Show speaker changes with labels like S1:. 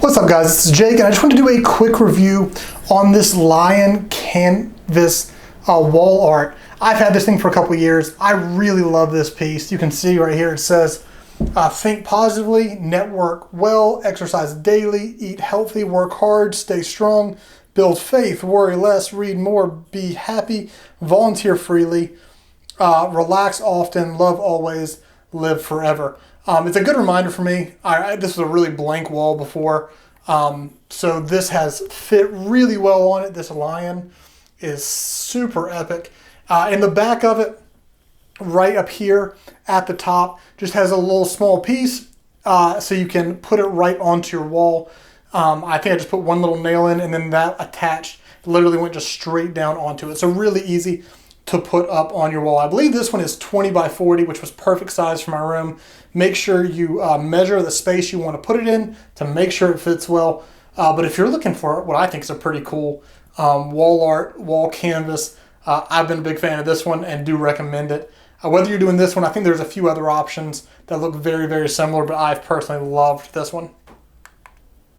S1: What's up, guys? This is Jake, and I just want to do a quick review on this lion canvas wall art. I've had this thing for a couple of years. I really love this piece. You can see right here it says, think positively, network well, exercise daily, eat healthy, work hard, stay strong, build faith, worry less, read more, be happy, volunteer freely, relax often, love always, live forever. It's a good reminder for me. This was a really blank wall before, so this has fit really well on it. This lion is super epic. In the back of it, right up here at the top, just has a little small piece, so you can put it right onto your wall. I think I just put one little nail in, and then that attached literally went just straight down onto it. So really easy to put up on your wall. I believe this one is 20 by 40, which was perfect size for my room. Make sure you measure the space you want to put it in to make sure it fits well. But if you're looking for what I think is a pretty cool wall art, wall canvas, I've been a big fan of this one and do recommend it. Whether you're doing this one, I think there's a few other options that look very, very similar, but I've personally loved this one.